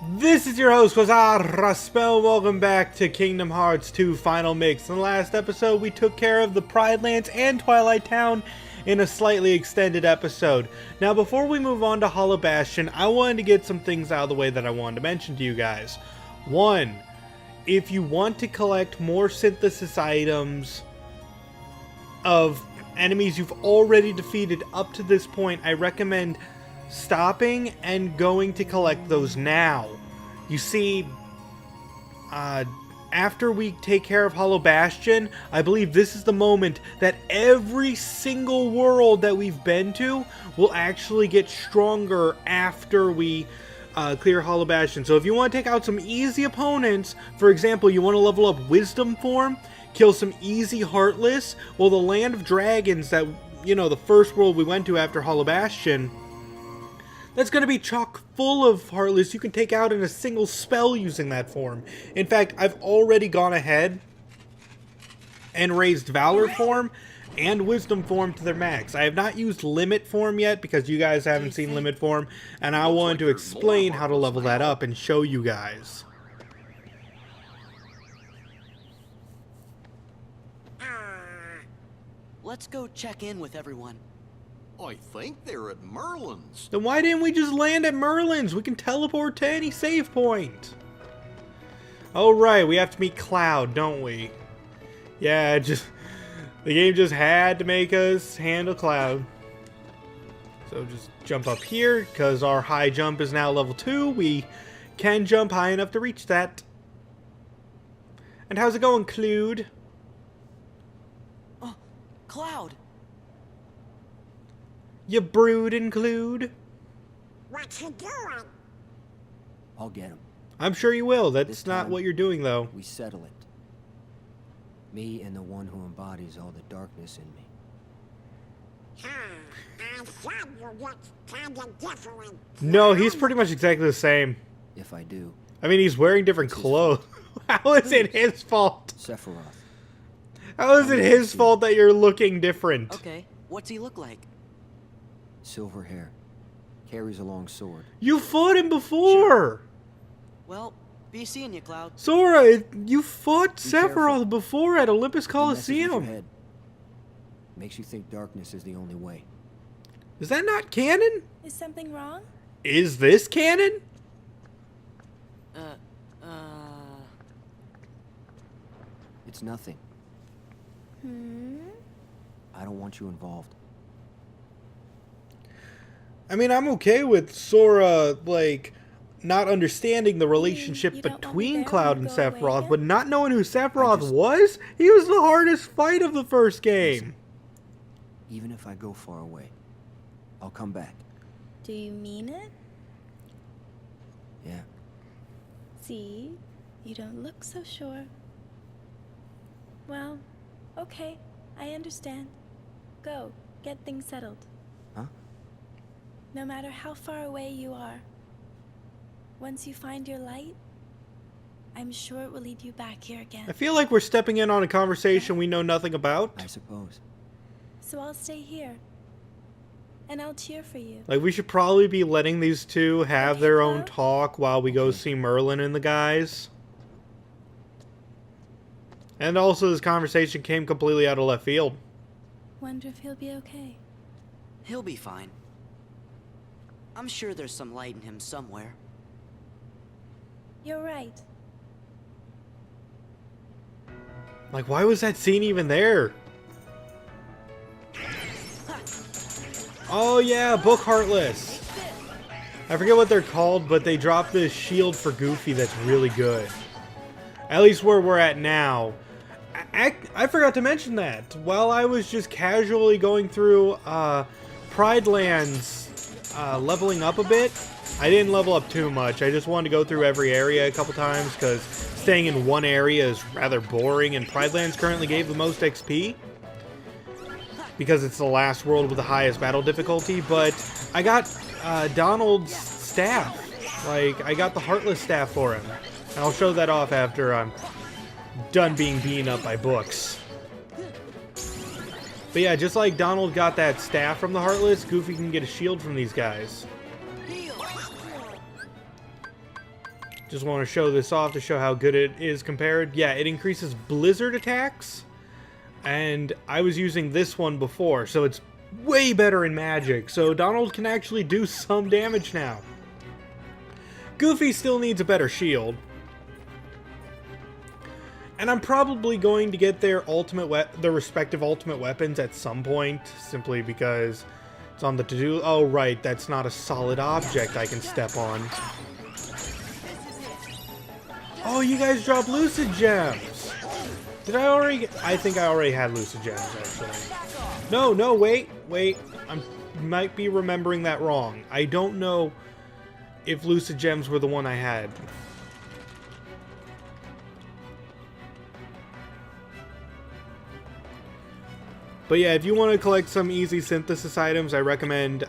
This is your host, Raspel. Welcome back to Kingdom Hearts 2 Final Mix. In the last episode, we took care of the Pride Lands and Twilight Town in a slightly extended episode. Now, before we move on to Hollow Bastion, I wanted to get some things out of the way that I wanted to mention to you guys. One, if you want to collect more synthesis items of enemies you've already defeated up to this point, I recommend stopping and going to collect those now. You see, after we take care of Hollow Bastion, I believe this is the moment that every single world that we've been to will actually get stronger after we clear Hollow Bastion. So if you want to take out some easy opponents, for example, you want to level up Wisdom Form, kill some easy Heartless, well, the Land of Dragons that, you know, the first world we went to after Hollow Bastion, that's going to be chock full of Heartless you can take out in a single spell using that form. In fact, I've already gone ahead and raised Valor Form and Wisdom Form to their max. I have not used Limit Form yet because you guys haven't seen Limit Form, and I wanted to explain how to level that up and show you guys. Let's go check in with everyone. I think they're at Merlin's. Then why didn't we just land at Merlin's? We can teleport to any save point. Oh right, we have to meet Cloud, don't we? Yeah, the game just had to make us handle Cloud. So just jump up here, because our high jump is now level 2. We can jump high enough to reach that. And how's it going, Clued? Oh, Cloud! You brood include? What's he doing? I'll get him. I'm sure you will. That's This not time, what you're doing, though. We settle it. Me and the one who embodies all the darkness in me. I thought you looked kinda different. No, he's pretty much exactly the same. If I do, I mean, he's wearing different It's his clothes. How is it his fault? Sephiroth. How is it his fault that you're looking different? Okay, what's he look like? Silver hair. Carries a long sword. You fought him before! Well, be seeing you, Cloud. Sora, you fought Sephiroth careful. before at Olympus He messes with your Coliseum. head. Makes you think darkness is the only way. Is that not canon? Is something wrong? Is this canon? It's nothing. Hmm? I don't want you involved. I mean, I'm okay with Sora, like, not understanding the relationship you don't want me between there Cloud when and you go away Sephiroth, again? but not knowing who Sephiroth was? He was the hardest fight of the first game. Even if I go far away, I'll come back. Do you mean it? Yeah. See? You don't look so sure. Well, okay. I understand. Go. Get things settled. Huh? No matter how far away you are, once you find your light, I'm sure it will lead you back here again. I feel like we're stepping in on a conversation we know nothing about. I suppose. So I'll stay here. And I'll cheer for you. Like, we should probably be letting these two have Okay, their own Cloud? talk while we go see Merlin and the guys. And also, this conversation came completely out of left field. Wonder if he'll be okay. He'll be fine. I'm sure there's some light in him somewhere. You're right. Like, why was that scene even there? Oh yeah, Book Heartless. I forget what they're called, but they dropped this shield for Goofy that's really good. At least where we're at now. I forgot to mention that. While I was just casually going through Pride Lands, leveling up a bit, I didn't level up too much. I just wanted to go through every area a couple times because staying in one area is rather boring, and Pride Lands currently gave the most XP because it's the last world with the highest battle difficulty. But I got Donald's staff. Like, I got the Heartless staff for him. And I'll show that off after I'm done being beaten up by books. But yeah, just like Donald got that staff from the Heartless, Goofy can get a shield from these guys. Just want to show this off to show how good it is compared. Yeah, it increases blizzard attacks. And I was using this one before, so it's way better in magic. So Donald can actually do some damage now. Goofy still needs a better shield. And I'm probably going to get their respective ultimate weapons at some point, simply because it's on the to-do. Oh, right, that's not a solid object I can step on. Oh, you guys dropped Lucid Gems! Did I already... I think I already had Lucid Gems, actually. No, wait. I might be remembering that wrong. I don't know if Lucid Gems were the one I had. But yeah, if you want to collect some easy synthesis items, I recommend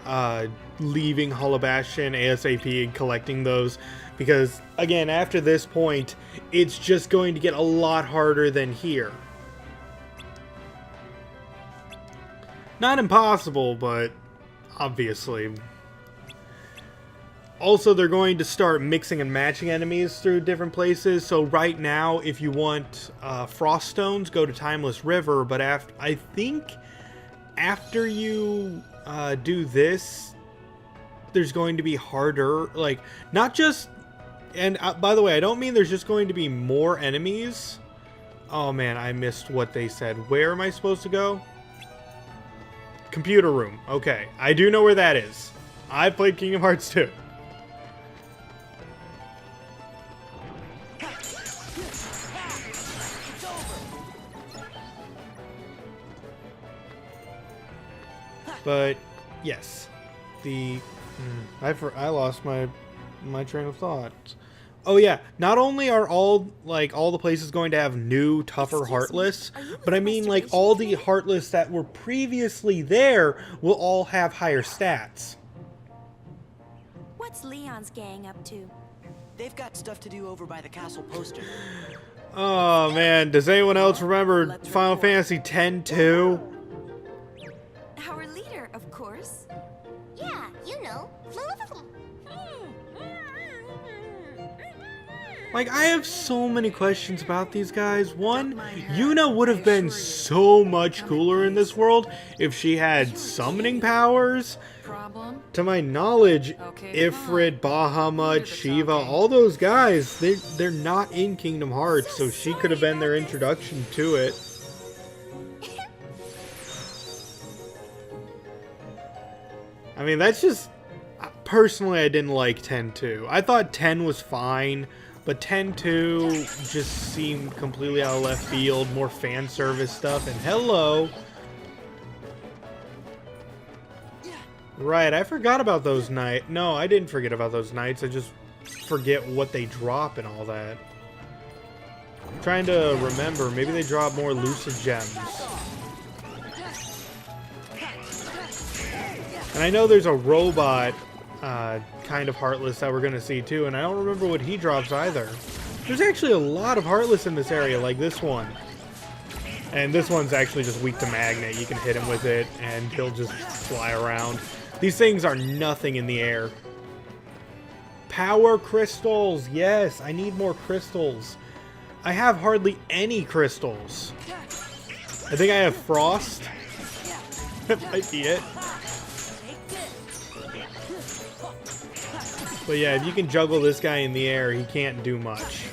leaving Hollow Bastion ASAP and collecting those. Because, again, after this point, it's just going to get a lot harder than here. Not impossible, but obviously. Also, they're going to start mixing and matching enemies through different places. So right now, if you want Frost Stones, go to Timeless River. But I think after you do this, there's going to be harder. Like, not just... And by the way, I don't mean there's just going to be more enemies. Oh man, I missed what they said. Where am I supposed to go? Computer room. Okay, I do know where that is. I've played Kingdom Hearts 2. But yes, I lost my train of thought. Oh yeah, not only are all the places going to have new, tougher Heartless, but I mean like all the Heartless that were previously there will all have higher stats. What's Leon's gang up to? They've got stuff to do over by the castle poster. Oh man, does anyone else remember Final Fantasy X-2? Our leader, of course. Yeah, you know. Like, I have so many questions about these guys. One, Yuna would have been so much cooler in this world if she had summoning powers. To my knowledge, Ifrit, Bahamut, Shiva, all those guys, they're not in Kingdom Hearts, so she could have been their introduction to it. I mean, that's just... Personally, I didn't like 10-2. I thought 10 was fine, but 10-2 just seemed completely out of left field, more fan service stuff, and hello! Right, I forgot about those nights. No, I didn't forget about those nights, I just forget what they drop and all that. I'm trying to remember, maybe they drop more Lucid Gems. And I know there's a robot kind of Heartless that we're going to see too, and I don't remember what he drops either. There's actually a lot of Heartless in this area, like this one. And this one's actually just weak to Magnet. You can hit him with it, and he'll just fly around. These things are nothing in the air. Power crystals! Yes, I need more crystals. I have hardly any crystals. I think I have Frost. That might be it. But yeah, if you can juggle this guy in the air, he can't do much.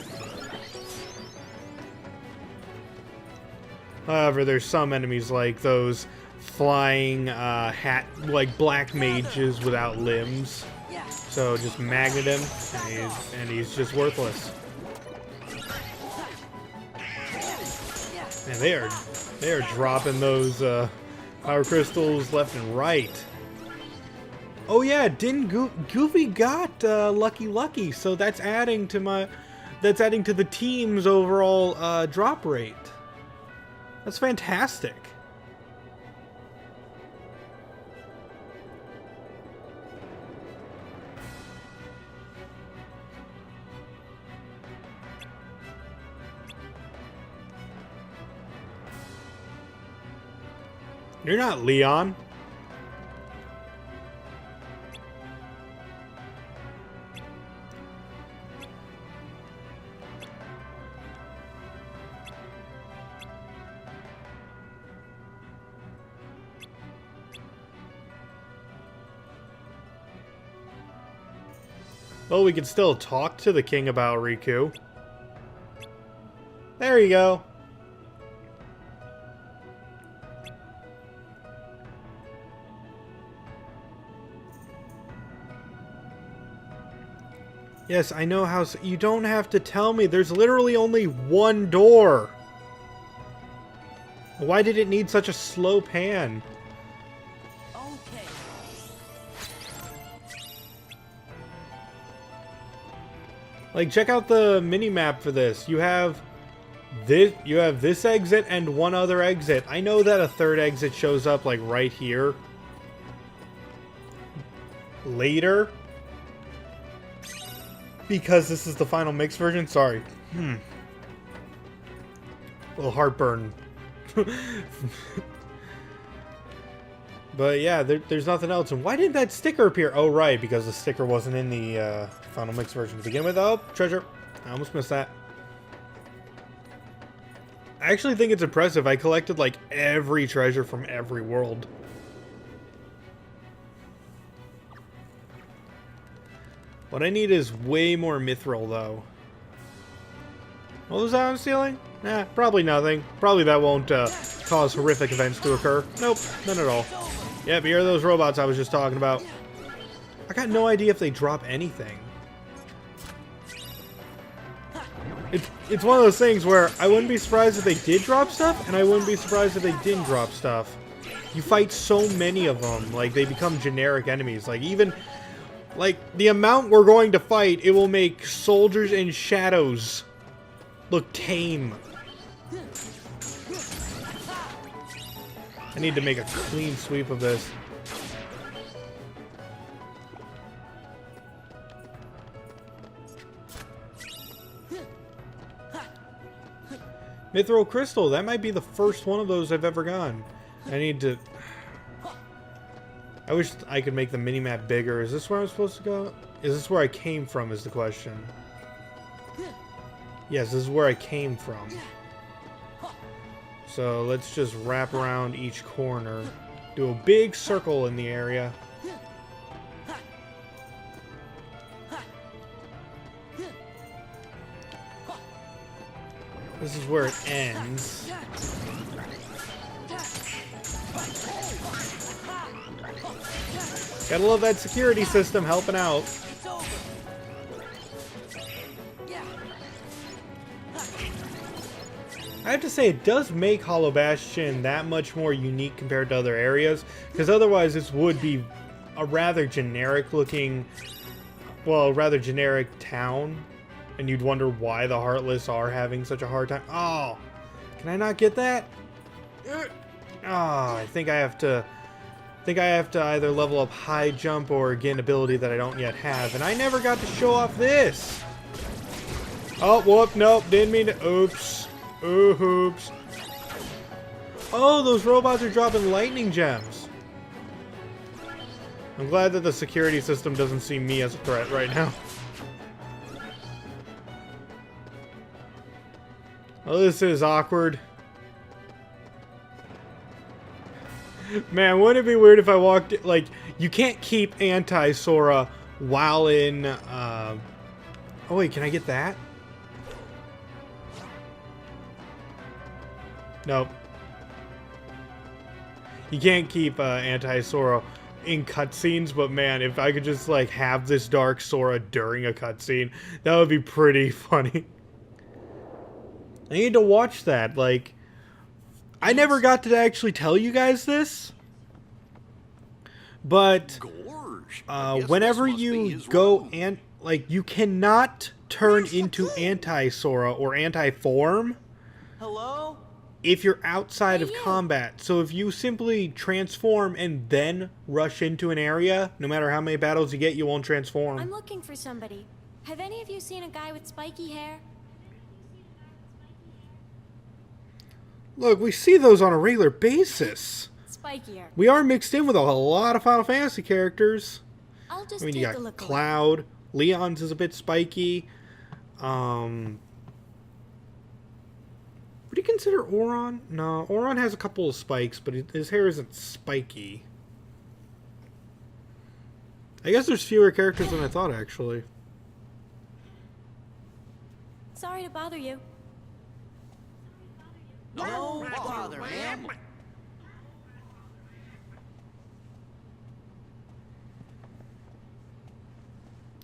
However, there's some enemies like those flying like black mages without limbs. So just magnet him, and he's just worthless. And they are dropping those power crystals left and right. Oh yeah, Goofy got Lucky, so that's adding to the team's overall drop rate. That's fantastic. You're not Leon. Well, we can still talk to the king about Riku. There you go. Yes, I know how... You don't have to tell me. There's literally only one door. Why did it need such a slow pan? Okay. Like, check out the mini-map for this. You have this exit and one other exit. I know that a third exit shows up, like, right here. Later. Because this is the final mix version. Sorry. A little heartburn. But yeah, there's nothing else. And why didn't that sticker appear? Oh, right, because the sticker wasn't in the final mix version to begin with. Oh, treasure. I almost missed that. I actually think it's impressive. I collected, like, every treasure from every world. What I need is way more mithril, though. What was that I'm stealing? Nah, probably nothing. Probably that won't cause horrific events to occur. Nope, none at all. Yep, here are those robots I was just talking about. I got no idea if they drop anything. It's one of those things where I wouldn't be surprised if they did drop stuff, and I wouldn't be surprised if they didn't drop stuff. You fight so many of them, like, they become generic enemies. Like, even... Like, the amount we're going to fight, it will make soldiers in shadows look tame. I need to make a clean sweep of this. Mithril Crystal, that might be the first one of those I've ever gotten. I need to... I wish I could make the minimap bigger. Is this where I'm supposed to go? Is this where I came from is the question. Yes, this is where I came from. So let's just wrap around each corner. Do a big circle in the area. This is where it ends. Gotta love that security system helping out. I have to say, it does make Hollow Bastion that much more unique compared to other areas, because otherwise this would be a rather generic looking, well, a rather generic town, and you'd wonder why the Heartless are having such a hard time. Oh, can I not get that? Oh, I think I have to either level up high jump or get an ability that I don't yet have, and I never got to show off this. Oh, whoop, nope, didn't mean to. Oops. Oops. Oh, those robots are dropping lightning gems. I'm glad that the security system doesn't see me as a threat right now. Oh, this is awkward. Man, wouldn't it be weird if I walked... Like, you can't keep anti-Sora while in... Oh, wait, can I get that? Nope. You can't keep anti-Sora in cutscenes, but man, if I could just, like, have this Dark Sora during a cutscene, that would be pretty funny. I need to watch that, like... I never got to actually tell you guys this, but whenever you go and like you cannot turn into anti-Sora or anti-form Hello? if you're outside of combat. So if you simply transform and then rush into an area, no matter how many battles you get, you won't transform. I'm looking for somebody. Have any of you seen a guy with spiky hair? Look, we see those on a regular basis. Spiky hair. We are mixed in with a lot of Final Fantasy characters. I'll just I mean, take you a got look. Cloud. Leon's is a bit spiky. Would you consider Auron? No, Auron has a couple of spikes, but his hair isn't spiky. I guess there's fewer characters than I thought, actually. Sorry to bother you. No bother, ma'am.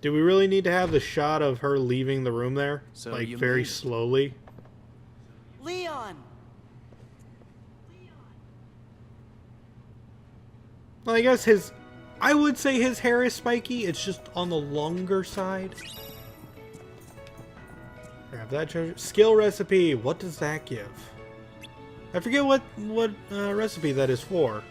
Do we really need to have the shot of her leaving the room there? So Like, you very made it. slowly? Leon! Well, I guess I would say his hair is spiky. It's just on the longer side. Grab that treasure. Skill recipe. What does that give? I forget what recipe that is for.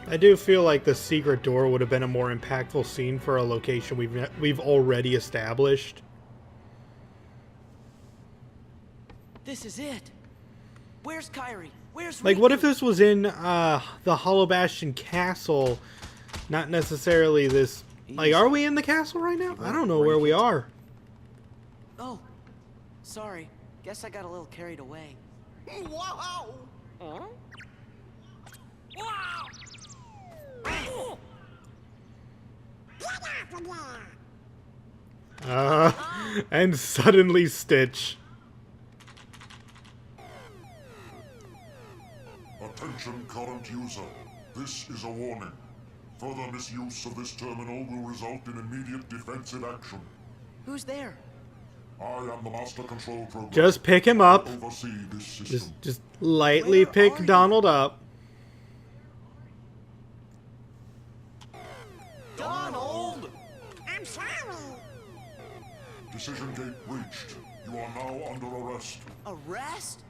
I do feel like the secret door would have been a more impactful scene for a location we've already established. This is it. Where's Kyrie? Where's Like, what if Riku? this was in the Hollow Bastion castle, not necessarily this... Like, are we in the castle right now? I don't know where we are. Oh, sorry. Guess I got a little carried away. Wow! And suddenly Stitch. Attention current user. This is a warning. Further misuse of this terminal will result in immediate defensive action. Who's there? I am the Master Control Program. Just pick him up. Oversee this system. Just lightly Where pick are you? Donald up. Donald! I'm sorry. Decision gate breached. You are now under arrest. Arrest?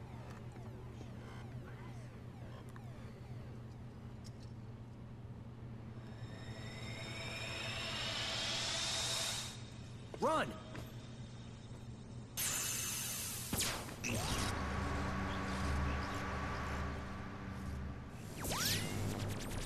Run!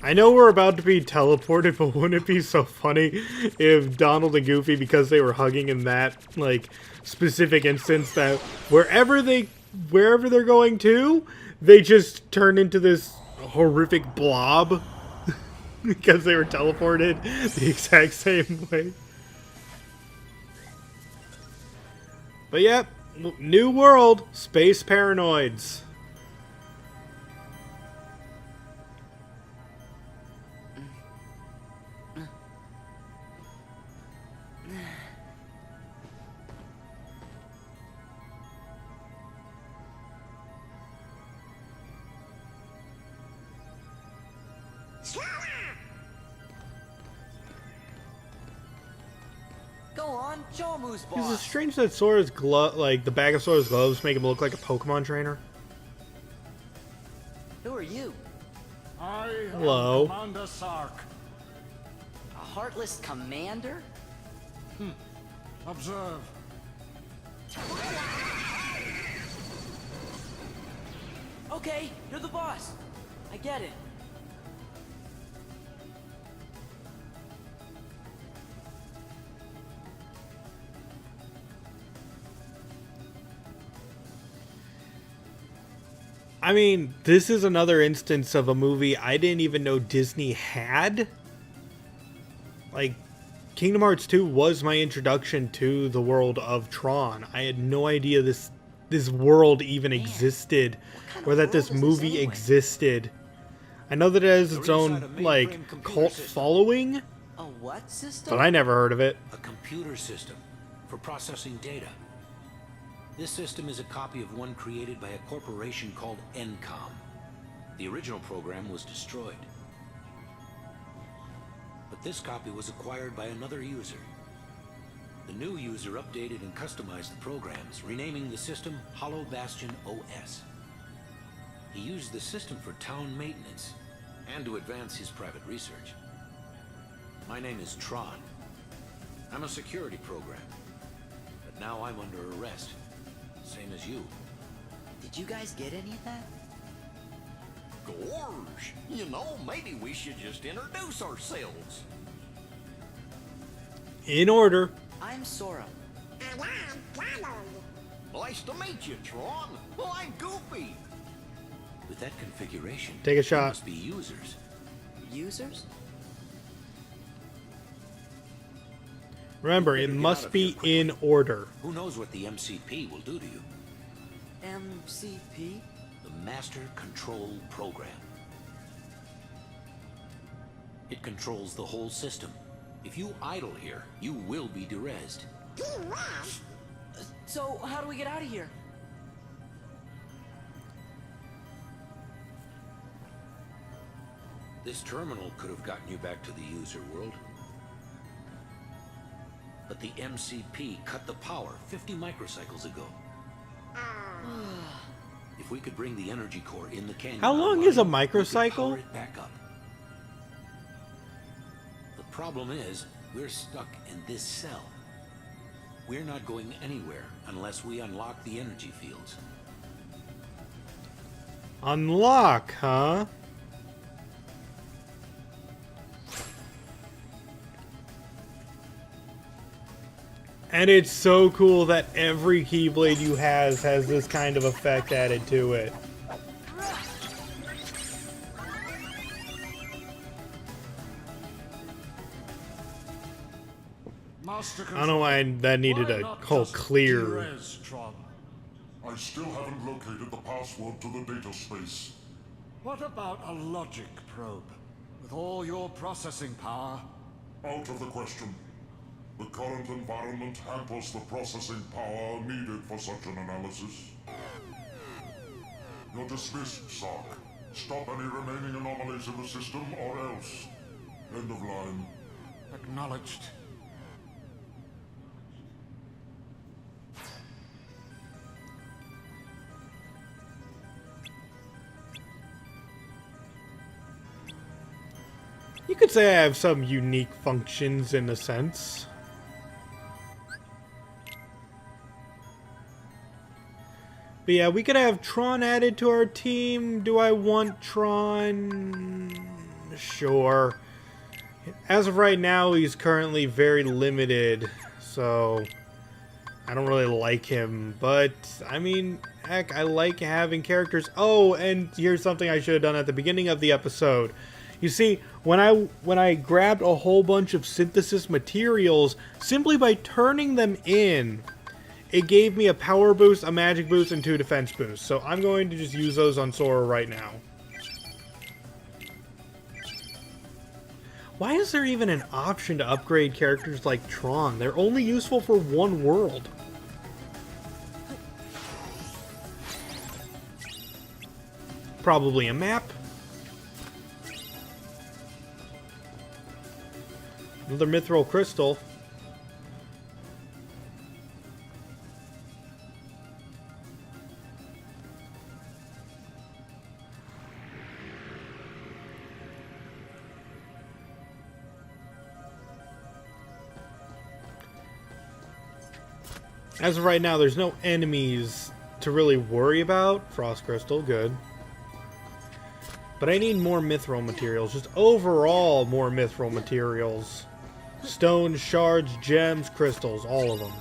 I know we're about to be teleported, but wouldn't it be so funny if Donald and Goofy, because they were hugging in that, like, specific instance, that wherever they're going to, they just turn into this horrific blob because they were teleported the exact same way. But yep, new world, space paranoids. Go on, show him who's Is it boss. strange that Sora's glove, like the bag of Sora's gloves, make him look like a Pokemon trainer? Who are you? I Hello. am Commander Sark. A heartless commander? Observe. Okay, you're the boss. I get it. I mean, this is another instance of a movie I didn't even know Disney had. Like, Kingdom Hearts 2 was my introduction to the world of Tron. I had no idea this world even existed, or that this world is this movie anyway? existed. I know that it has its We're own, inside a mainframe like, computer cult system. following, A what system? but I never heard of it. A computer system for processing data. This system is a copy of one created by a corporation called Encom. The original program was destroyed. But this copy was acquired by another user. The new user updated and customized the programs, renaming the system Hollow Bastion OS. He used the system for town maintenance and to advance his private research. My name is Tron. I'm a security program, but now I'm under arrest. Same as you. Did you guys get any of that? Gorge! You know, maybe we should just introduce ourselves. In order. I I'm Sora. Nice to meet you, Tron. Well, I'm Goofy. With that configuration, Take a they shot. must be users. Users? Remember, We it better get must out of here be quickly. in order. Who knows what the MCP will do to you? MCP? The Master Control Program. It controls the whole system. If you idle here, you will be derezzed. So, how do we get out of here? This terminal could have gotten you back to the user world. But the MCP cut the power 50 microcycles ago. If we could bring the energy core in the canyon, How long online, is a we could microcycle? power it back up. The problem is, we're stuck in this cell. We're not going anywhere unless we unlock the energy fields. Unlock, huh? And it's so cool that every Keyblade you has this kind of effect added to it. Master I don't know why that needed Why a not whole just clear. derez, Tron? I still haven't located the password to the data space. What about a logic probe? With all your processing power, Out of the question. The current environment hampers the processing power needed for such an analysis. You're dismissed, Sark. Stop any remaining anomalies in the system, or else. End of line. acknowledged. You could say I have some unique functions in a sense. But yeah, we could have Tron added to our team. Do I want Tron? Sure. As of right now, he's currently very limited, so I don't really like him. But, I mean, heck, I like having characters. Oh, and here's something I should have done at the beginning of the episode. You see, when I grabbed a whole bunch of synthesis materials, simply by turning them in, it gave me a power boost, a magic boost, and 2 defense boosts. So I'm going to just use those on Sora right now. Why is there even an option to upgrade characters like Tron? They're only useful for one world. Probably a map. Another mithril crystal. As of right now, there's no enemies to really worry about. Frost crystal, good. But I need more mithril materials. Just overall more mithril materials. Stones, shards, gems, crystals, all of them.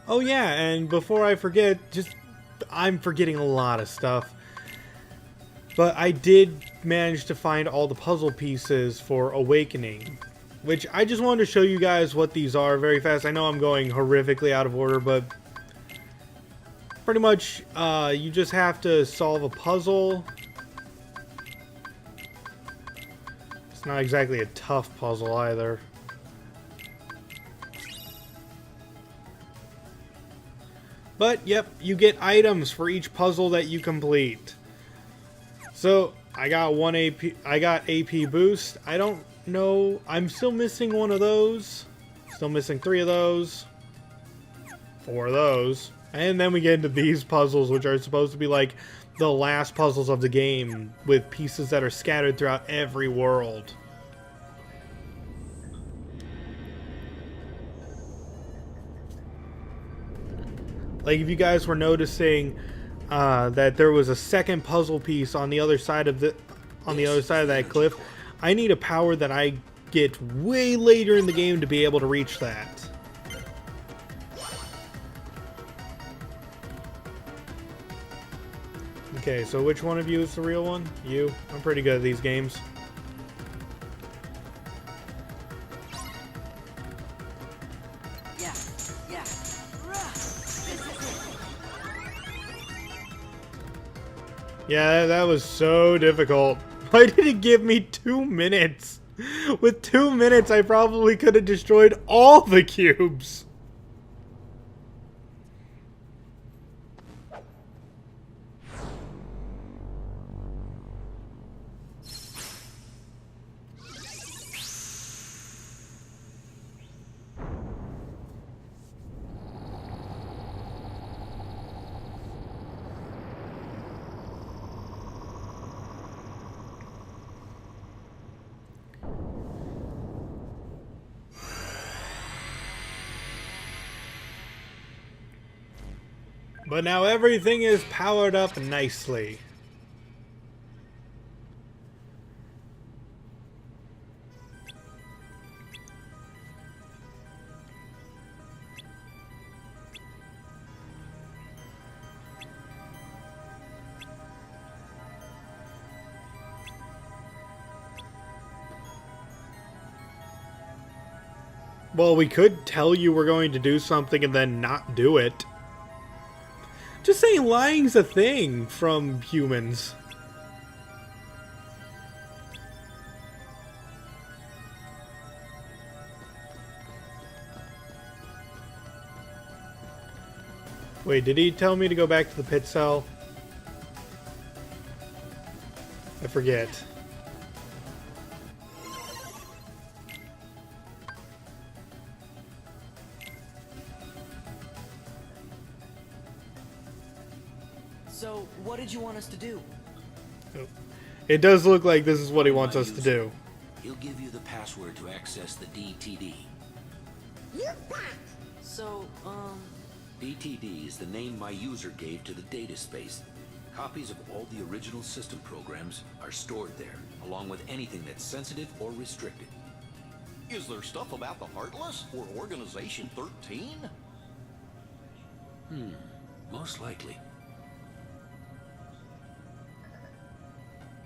Oh yeah, and before I forget, I'm forgetting a lot of stuff. But I did manage to find all the puzzle pieces for Awakening, which I just wanted to show you guys what these are very fast. I know I'm going horrifically out of order, but pretty much you just have to solve a puzzle. It's not exactly a tough puzzle either. But yep, you get items for each puzzle that you complete. So I got AP boost. I don't know. I'm still missing one of those. Still missing 3 of those. 4 of those. And then we get into these puzzles, which are supposed to be like the last puzzles of the game, with pieces that are scattered throughout every world. Like, if you guys were noticing, that there was a second puzzle piece on the other side of that cliff. I need a power that I get way later in the game to be able to reach that. Okay, so which one of you is the real one? You? I'm pretty good at these games. Yeah, yeah. Yeah, that was so difficult. Why did it give me 2 minutes? With 2 minutes, I probably could have destroyed all the cubes. But now everything is powered up nicely. Well, we could tell you we're going to do something and then not do it. Just saying lying's a thing from humans. Wait, did he tell me to go back to the pit cell? I forget. So, what did you want us to do? It does look like this is what he wants us to do. He'll give you the password to access the DTD. So, DTD is the name my user gave to the data space. Copies of all the original system programs are stored there, along with anything that's sensitive or restricted. Is there stuff about the Heartless or Organization 13? Most likely.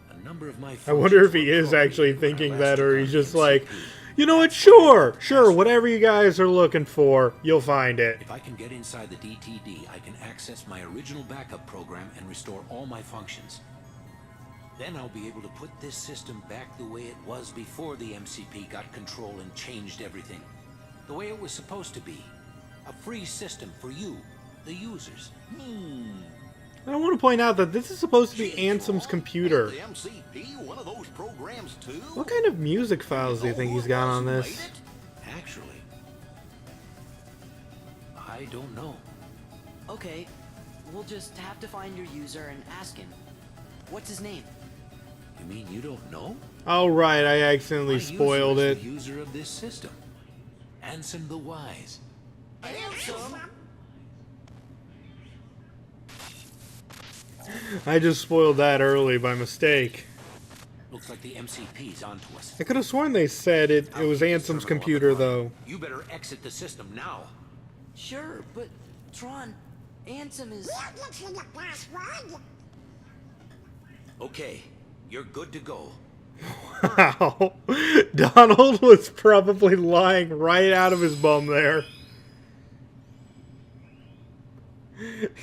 A number of my I wonder if he is actually thinking that, or he's just like, you know what, sure, whatever you guys are looking for, you'll find it. If I can get inside the DTD, I can access my original backup program and restore all my functions. Then I'll be able to put this system back the way it was before the MCP got control and changed everything. The way it was supposed to be. A free system for you, the users. I want to point out that this is supposed to be Ansem's computer. The MCP, one of those programs too? What kind of music files do you think he's got on this? Actually, I don't know. okay. We'll just have to find your user and ask him. What's his name? You mean you don't know? Oh right, I accidentally My user spoiled is it. the user of this system. Ansem the Wise. I just spoiled that early by mistake. Looks like the MCP's onto us. I could have sworn they said it was Ansem's computer, though. You better exit the system now. Sure, but Tron, Ansem is... Okay, you're good to go. Wow. Donald was probably lying right out of his bum there.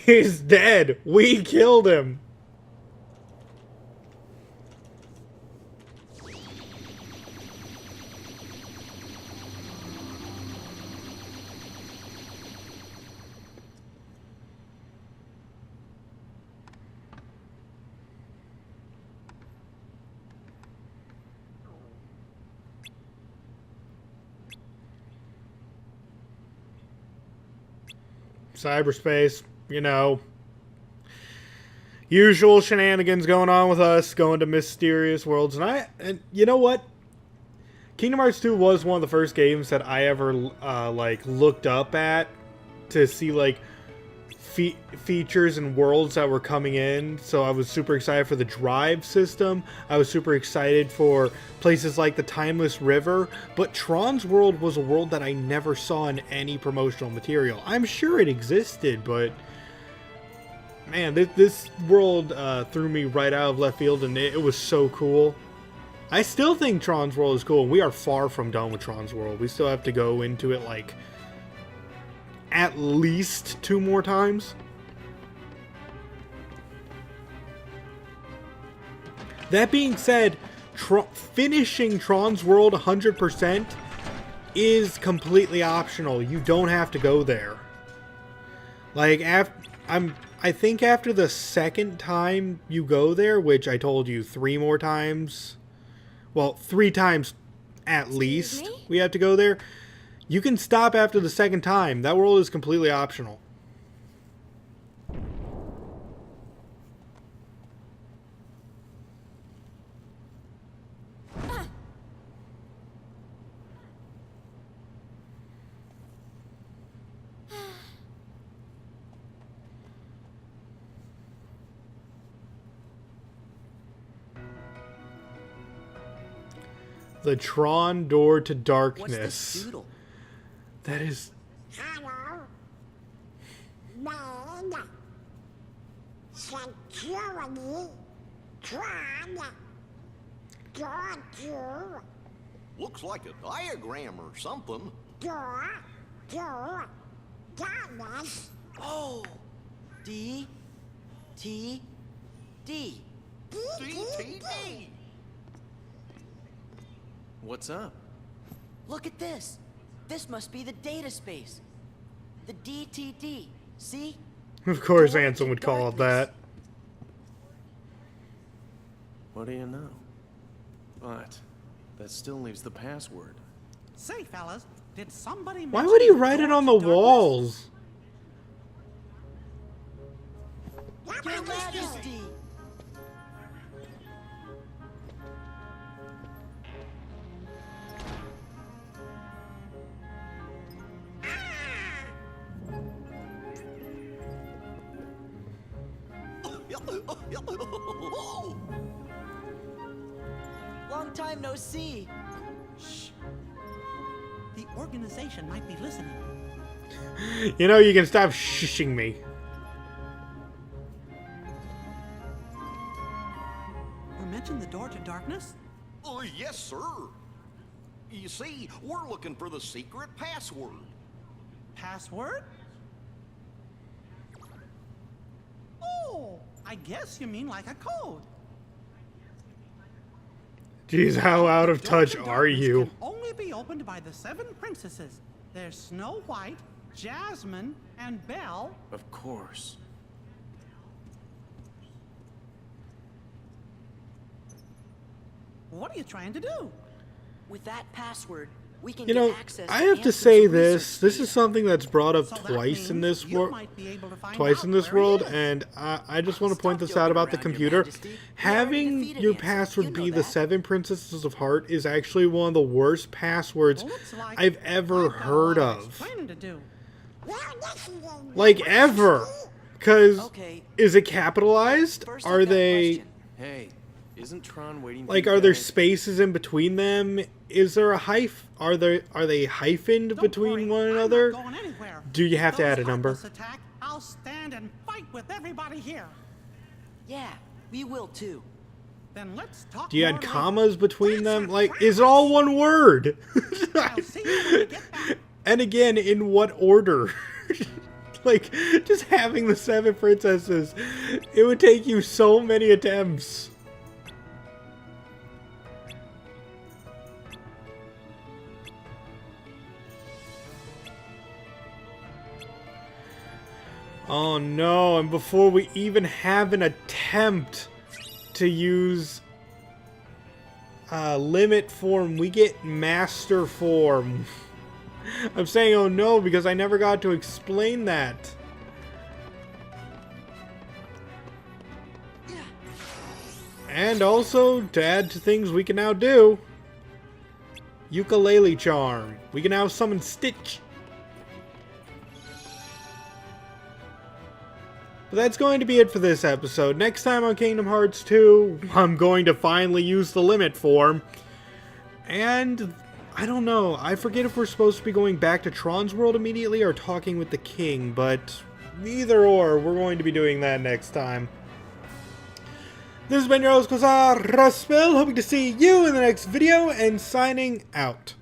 He's dead. We killed him. Cyberspace, you know. Usual shenanigans going on with us, going to mysterious worlds. And you know what? Kingdom Hearts 2 was one of the first games that I ever like looked up at to see like features and worlds that were coming in. So I was super excited for the drive system. I was super excited for places like the Timeless River. But Tron's world was a world that I never saw in any promotional material. I'm sure it existed, but man, this world threw me right out of left field, and it was so cool. I still think Tron's world is cool. We are far from done with Tron's world. We still have to go into it like at least 2 more times. That being said, finishing Tron's world 100% is completely optional. You don't have to go there. Like, I think after the second time you go there, which I told you 3 more times, well, 3 times at least we have to go there. You can stop after the second time. That world is completely optional. The Tron Door to Darkness. What's this doodle? That is... Hello. Man. Security. Tron. Door to. Looks like a diagram or something. Door to darkness. Oh! D. T. D. DTD. What's up? Look at this. This must be the data space. The DTD. See? Of course, Door Ansem to would call it darkness. that. What do you know? But that still leaves the password. Say, fellas, did somebody Why mention would he the write it door on to the darkness? walls? Your Majesty! Long time no see. Shh. The organization might be listening. You know, you can stop shushing me. You mentioned the door to darkness? Oh, yes, sir. You see, we're looking for the secret password. Password? Oh, I guess you mean like a code. Jeez, how out of The door touch to are darkness you? Can only be opened by the 7 princesses. There's Snow White, Jasmine, and Belle. Of course. What are you trying to do? With that password, we can You get know, access I have to Ansem's say research this. This data. is something that's brought up So that twice in means this you world. might be able to find Twice out in this where he world, is. and I just want to point Stop this out joking about the around, Your computer. Majesty. We already Having defeated your Ansem. password You know be the that. 7 Princesses of Heart is actually one of the worst passwords Looks like I've ever I've got a heard lot of. explaining to do. Well, listen then. Like, ever. Because, Okay. is it capitalized? First Are I've got a they... question. Hey, isn't Tron waiting for Like, you are there guys? spaces in between them? Is there a are they hyphened Don't between worry, one I'm another? not going anywhere. Do you have to Those add a number? heartless attack, I'll stand and fight with everybody here. Yeah, we will too. Then let's talk Do you more add later. commas between That's them? a Like, promise. is it all one word? I'll see you when we get back. And again, in what order? Like, just having the 7 princesses, it would take you so many attempts. Oh no, and before we even have an attempt to use limit form, we get master form. I'm saying oh no because I never got to explain that. And also, to add to things we can now do, ukulele charm. We can now summon Stitch. But that's going to be it for this episode. Next time on Kingdom Hearts 2, I'm going to finally use the limit form. And I don't know. I forget if we're supposed to be going back to Tron's world immediately or talking with the king, but either or, we're going to be doing that next time. This has been your host, Raspel, hoping to see you in the next video, and signing out.